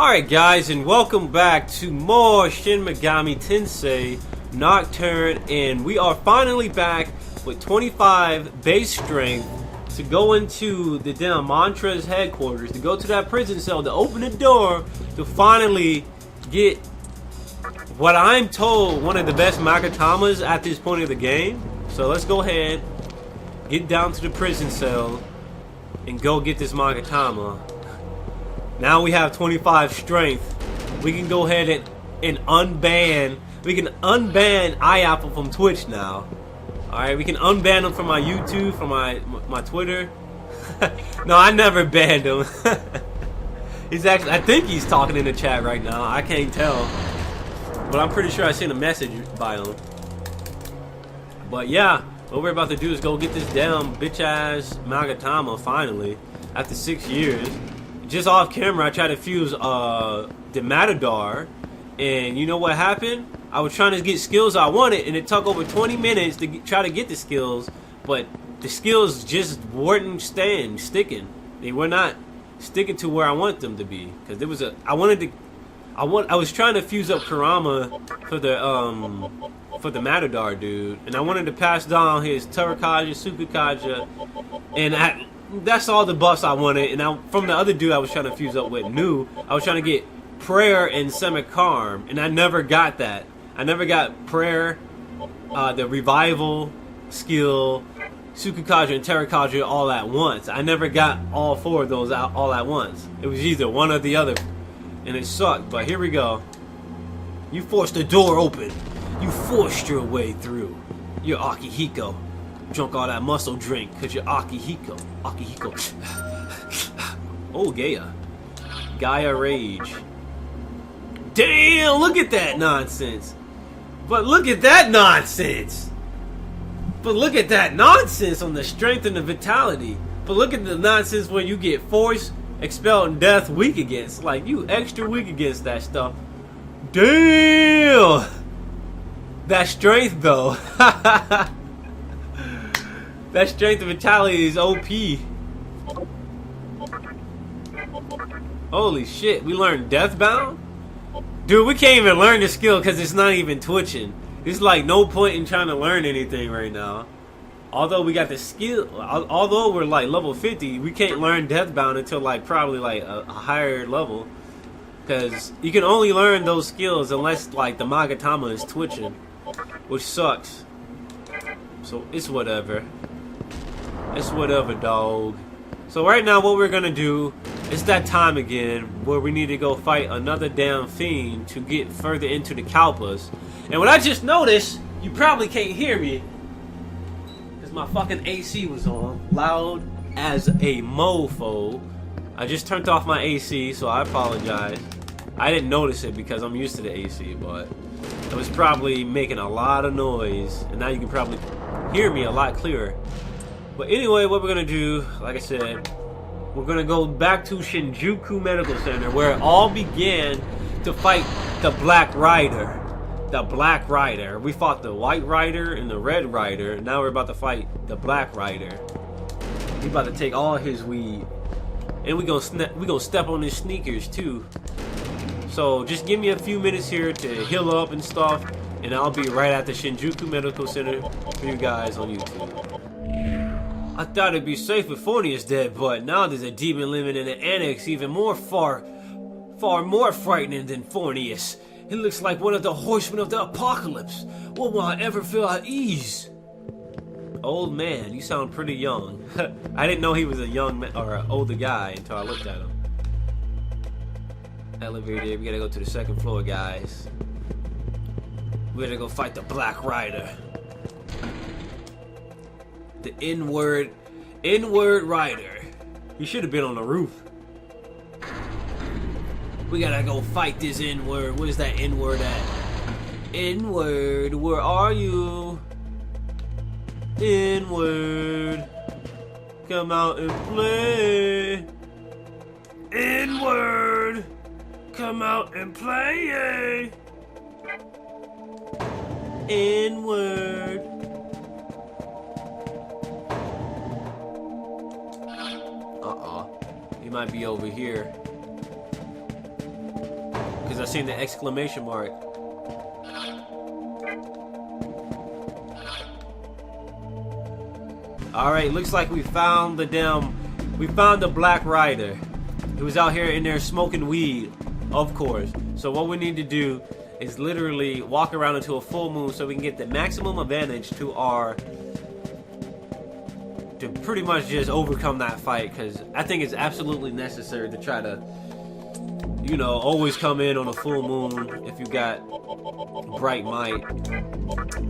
Alright guys, and welcome back to more Shin Megami Tensei Nocturne, and we are finally back with 25 base strength to go into the damn Mantra's headquarters, to go to that prison cell, to open the door, to finally get what I'm told one of the best Magatamas at this point of the game. So let's go ahead, get down to the prison cell, and go get this Magatama. Now we have 25 strength. We can go ahead and unban. We can unban iApple from Twitch now. Alright, we can unban him from my YouTube, from my Twitter. No, I never banned him. He's actually, I think he's talking in the chat right now. I can't tell. But I'm pretty sure I sent a message by him. But yeah, what we're about to do is go get this damn bitch ass Magatama finally. After 6 years. Just off camera, I tried to fuse the Matador, and you know what happened? I was trying to get skills I wanted, and it took over 20 minutes to try to get the skills, but the skills just weren't sticking. They were not sticking to where I want them to be, because there was I was trying to fuse up Kurama for the Matador dude, and I wanted to pass down his Terakaja, Sukukaja, and that's all the buffs I wanted. And from the other dude I was trying to fuse up with, New, I was trying to get Prayer and Semi-Karm, and I never got that. I never got Prayer, the Revival skill, Sukukaja and Terakaja all at once. I never got all four of those out all at once. It was either one or the other, and it sucked. But here we go. You forced the door open. You forced your way through. You're Akihiko. Drunk all that muscle drink because you're Akihiko. Oh, Gaia Rage. Damn, look at that nonsense. But look at that nonsense. But look at that nonsense on the strength and the vitality. But look at the nonsense when you get force, expelled, and death weak against. Like, you extra weak against that stuff. Damn. That strength, though. That strength and vitality is OP. Holy shit, we learned Deathbound? Dude, we can't even learn the skill because it's not even twitching. It's like no point in trying to learn anything right now. Although we got the skill, although we're like level 50, we can't learn Deathbound until like probably like a higher level. Because you can only learn those skills unless like the Magatama is twitching. Which sucks. So it's whatever. It's whatever, dog. So right now what we're gonna do, it's that time again where we need to go fight another damn fiend to get further into the Kalpas. And what I just noticed, you probably can't hear me, because my fucking AC was on, loud as a mofo. I just turned off my AC, so I apologize. I didn't notice it because I'm used to the AC, but it was probably making a lot of noise, and now you can probably hear me a lot clearer. But anyway, what we're gonna do, like I said, we're gonna go back to Shinjuku Medical Center, where it all began to fight the Black Rider. The Black Rider. We fought the White Rider and the Red Rider. Now we're about to fight the Black Rider. We about to take all his weed, and we gonna step on his sneakers too. So just give me a few minutes here to heal up and stuff, and I'll be right at the Shinjuku Medical Center for you guys on YouTube. I thought it'd be safe with Fornius dead, but now there's a demon living in the annex even more far more frightening than Fornius. It looks like one of the horsemen of the apocalypse. When will I ever feel at ease? Old man, you sound pretty young. I didn't know he was a young man or an older guy until I looked at him. Elevator, we gotta go to the second floor, guys. We gotta go fight the Black Rider. The inward rider. He should have been on the roof. We gotta go fight this inward. Where's that inward at? Inward, where are you? Inward, come out and play. Inward, come out and play. Inward. He might be over here. because I seen the exclamation mark. Alright, looks like we found the Black Rider. He was out here in there smoking weed, of course. So what we need to do is literally walk around into a full moon so we can get the maximum advantage to pretty much just overcome that fight, because I think it's absolutely necessary to try to, you know, always come in on a full moon if you got bright might.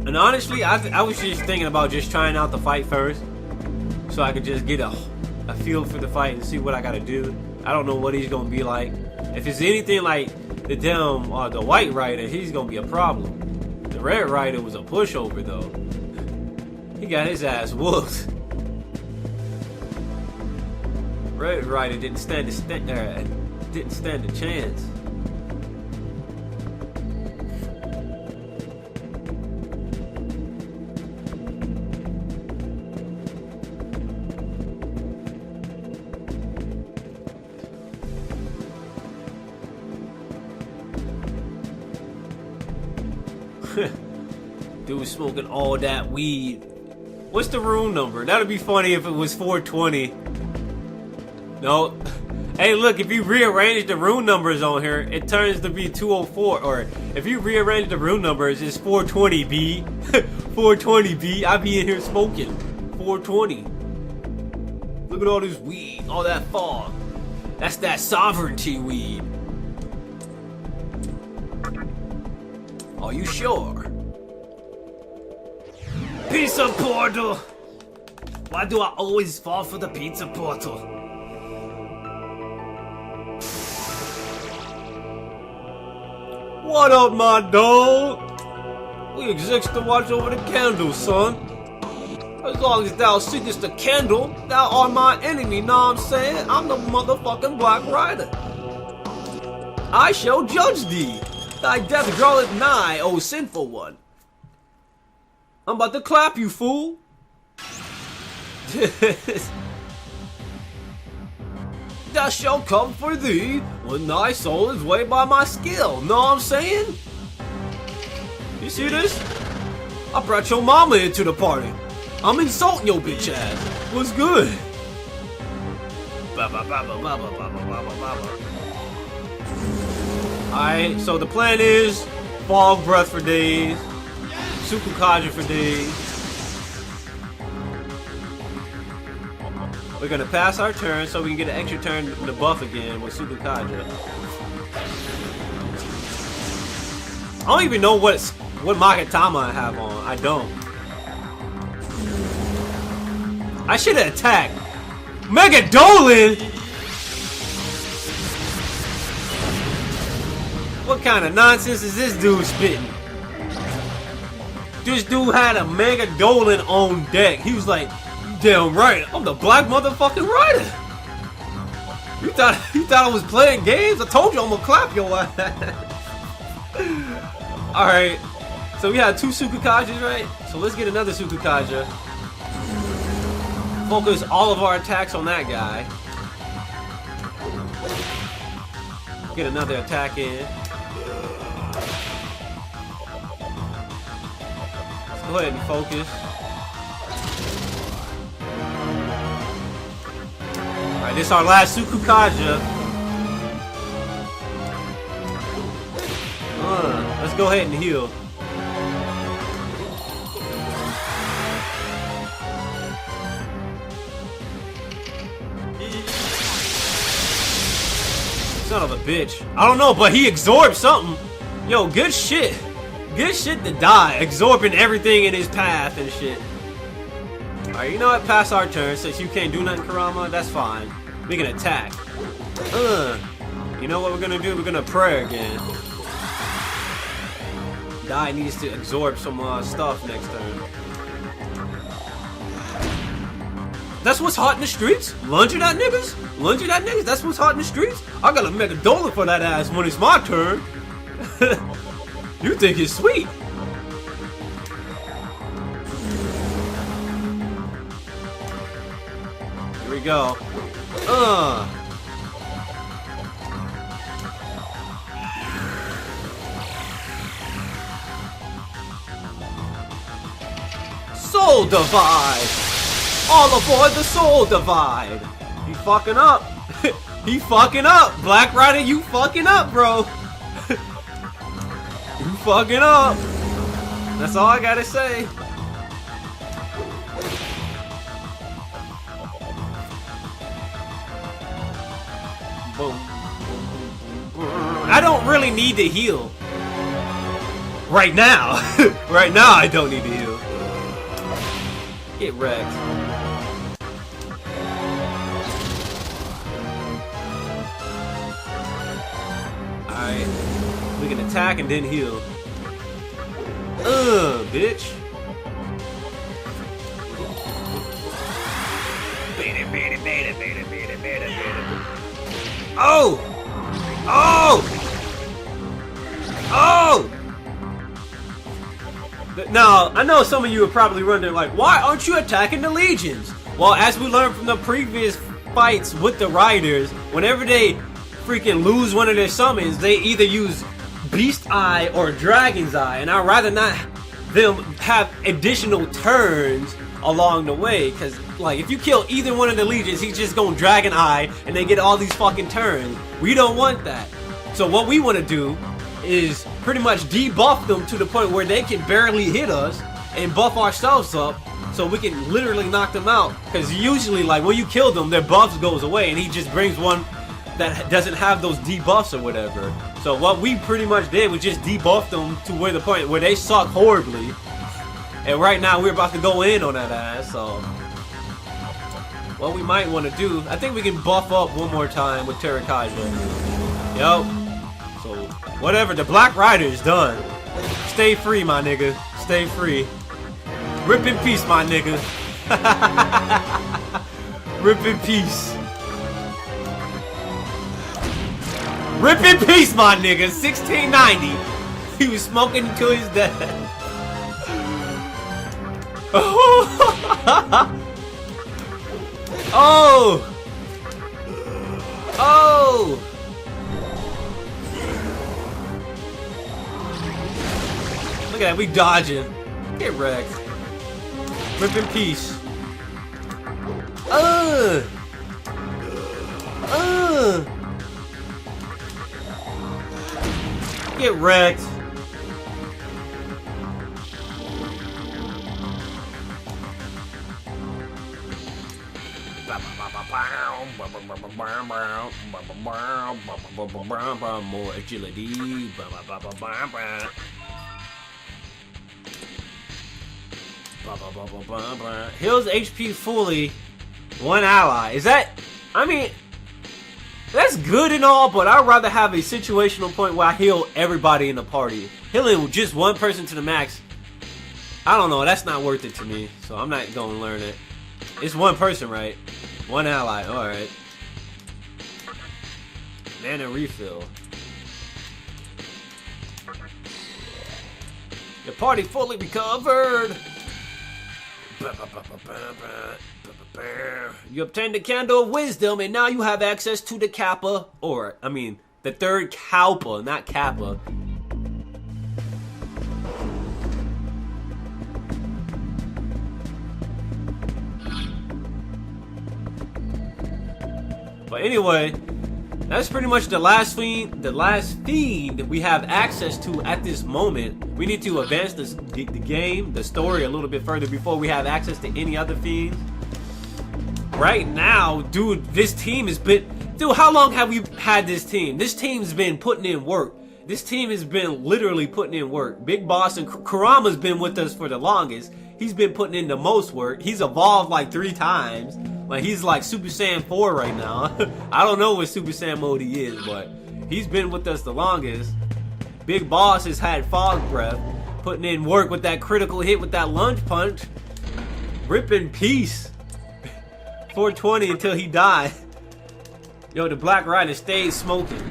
And honestly, I was just thinking about just trying out the fight first, so I could just get a feel for the fight and see what I gotta do. I don't know what he's gonna be like. If it's anything like the the White Rider, he's gonna be a problem. The Red Rider was a pushover though. He got his ass whooped. Red Rider didn't stand a chance. Dude was smoking all that weed. What's the room number? That'd be funny if it was 420. No. Hey, look, if you rearrange the rune numbers on here, it turns to be 204. Or if you rearrange the rune numbers, it's 420B. 420B. I be in here smoking. 420. Look at all this weed, all that fog. That's that sovereignty weed. Are you sure? Pizza portal! Why do I always fall for the pizza portal? What up, my dog? We exist to watch over the candle, son. As long as thou seekest the candle, thou art my enemy, know what I'm saying? I'm the motherfucking Black Rider. I shall judge thee. Thy death draweth nigh, O sinful one. I'm about to clap you, fool. That shall come for thee when thy soul is weighed by my skill. Know what I'm saying? You see this? I brought your mama into the party. I'm insulting your bitch ass. What's good? Alright, so the plan is Fog Breath for days, Sukukaja for days. We're gonna pass our turn so we can get an extra turn to buff again with Sukukaja. I don't even know what Magatama I have on. I don't. I should have attacked. Megadolin! What kind of nonsense is this dude spitting? This dude had a Megadolin on deck. He was like, damn right, I'm the Black motherfucking Rider. You thought I was playing games? I told you I'm gonna clap your ass. Alright, so we had 2 Sukukajas, right? So let's get another Sukukaja. Focus all of our attacks on that guy. Get another attack in. Let's go ahead and focus. Alright, this is our last Sukukaja. Let's go ahead and heal. Son of a bitch. I don't know, but he absorbed something. Yo, good shit. Good shit to die. Absorbing everything in his path and shit. Alright, you know what? Pass our turn. Since you can't do nothing, Kurama, that's fine. We can attack. You know what we're gonna do? We're gonna pray again. Dai needs to absorb some stuff next turn. That's what's hot in the streets? Lunging at niggas? Lunging at niggas? That's what's hot in the streets? I gotta make a dollar for that ass when it's my turn. You think it's sweet? Here we go. soul divide. All aboard the soul divide. He fucking up. He fucking up. Black Rider, you fucking up, bro. You fucking up. That's all I gotta say. Boom. I don't really need to heal. Right now. Right now I don't need to heal. Get wrecked. Alright. We can attack and then heal. Bitch. Oh! Oh! Oh! Now, I know some of you are probably wondering, like, why aren't you attacking the legions? Well, as we learned from the previous fights with the riders, whenever they freaking lose one of their summons, they either use Beast Eye or Dragon's Eye, and I'd rather not them have additional turns along the way, because, like, if you kill either one of the legions, he's just going Dragon Eye, and they get all these fucking turns. We don't want that. So what we want to do is pretty much debuff them to the point where they can barely hit us and buff ourselves up so we can literally knock them out. Because usually, like, when you kill them, their buffs goes away and he just brings one that doesn't have those debuffs or whatever. So what we pretty much did was just debuff them to where the point where they suck horribly. And right now we're about to go in on that ass, so what we might want to do, I think we can buff up one more time with Terrakaija. Yup. So, whatever, the Black Rider is done. Stay free, my nigga. Stay free. Rip in peace, my nigga. Rip in peace. Rip in peace, my nigga. 1690. He was smoking until he's dead. Oh! Oh! Look at that, we dodging. Get wrecked. Rip in peace. Get wrecked. More agility. Heals HP fully. One ally. Is that? I mean, that's good and all, but I'd rather have a situational point where I heal everybody in the party. Healing just one person to the max, I don't know. That's not worth it to me. So I'm not going to learn it. It's one person, right? One ally. Alright. Mana refill. The party fully recovered. You obtained the Candle of Wisdom, and now you have access to the Kappa, or, I mean, the third Kalpa, not Kappa. But anyway, that's pretty much the last fiend we have access to at this moment. We need to advance the game, the story a little bit further before we have access to any other fiends. Right now, dude, this team has been... Dude, how long have we had this team? This team's been putting in work. This team has been literally putting in work. Big Boss and Kurama's been with us for the longest. He's been putting in the most work. He's evolved like 3 times. Like, he's like Super Saiyan 4 right now. I don't know what Super Saiyan mode he is, but he's been with us the longest. Big Boss has had Fog Breath, putting in work with that critical hit with that lunge punch. Rip in peace. 420 until he died. Yo, the Black Rider stayed smoking.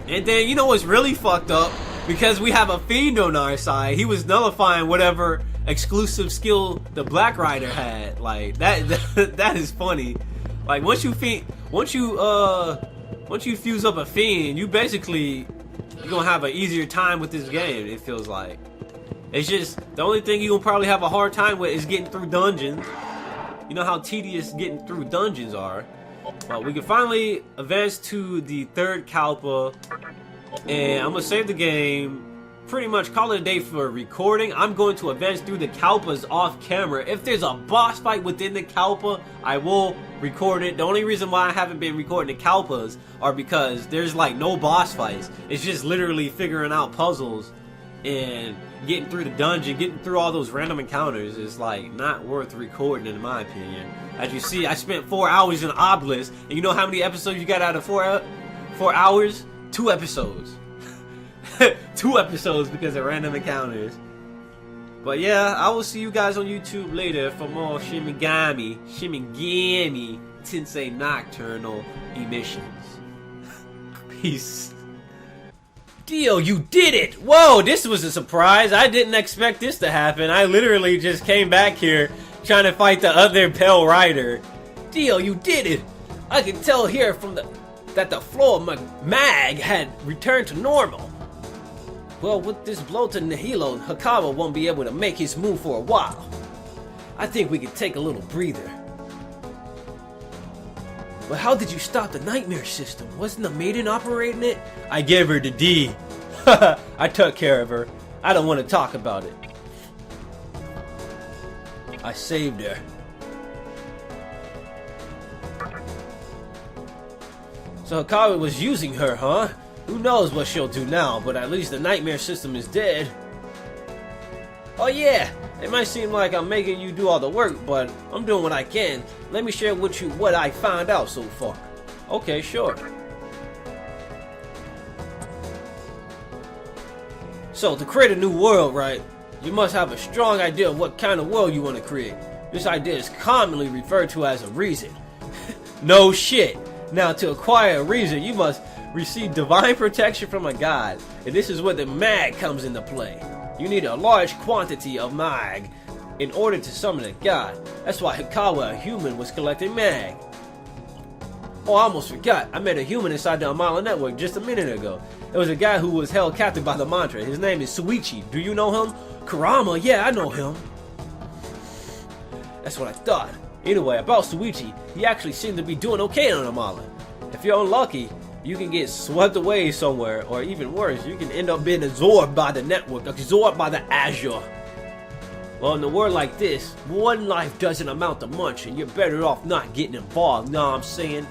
And then, you know what's really fucked up? Because we have a fiend on our side, he was nullifying whatever exclusive skill the Black Rider had. Like, that is funny. Like, once you fuse up a fiend, you're gonna have an easier time with this game, it feels like. It's just, the only thing you'll probably have a hard time with is getting through dungeons. You know how tedious getting through dungeons are. Well, we can finally advance to the third Kalpa, and I'm gonna save the game. Pretty much call it a day for recording. I'm going to advance through the Kalpas off camera. If there's a boss fight within the Kalpa, I will record it. The only reason why I haven't been recording the Kalpas are because there's like no boss fights. It's just literally figuring out puzzles and getting through the dungeon, getting through all those random encounters is like not worth recording in my opinion. As you see, I spent 4 hours in Obelisk, and you know how many episodes you got out of 4 hours? 2 episodes. 2 episodes because of random encounters. But yeah, I will see you guys on YouTube later for more Shin Megami Tensei Nocturnal emissions. Peace. Dio, you did it! Whoa, this was a surprise. I didn't expect this to happen. I literally just came back here trying to fight the other Pale Rider. Dio, you did it! I can tell here from that the flow of mag had returned to normal. Well, with this blow to Nihilo, Hikawa won't be able to make his move for a while. I think we could take a little breather. But how did you stop the nightmare system? Wasn't the maiden operating it? I gave her the D. I took care of her. I don't want to talk about it. I saved her. So Hikawa was using her, huh? Who knows what she'll do now, but at least the nightmare system is dead. Oh yeah, it might seem like I'm making you do all the work, but I'm doing what I can. Let me share with you what I found out so far. Okay, sure. So, to create a new world, right, you must have a strong idea of what kind of world you want to create. This idea is commonly referred to as a reason. No shit. Now, to acquire a reason, you must receive divine protection from a god, and this is where the mag comes into play. You need a large quantity of mag in order to summon a god. That's why Hikawa, a human, was collecting mag. Oh, I almost forgot. I met a human inside the Amala network just a minute ago. It was a guy who was held captive by the mantra. His name is Suichi. Do you know him? Kurama? Yeah, I know him. That's what I thought. Anyway, about Suichi, he actually seemed to be doing okay on Amala. If you're unlucky, you can get swept away somewhere, or even worse, you can end up being absorbed by the network, absorbed by the Azure. Well, in a world like this, one life doesn't amount to much, and you're better off not getting involved, know what I'm saying?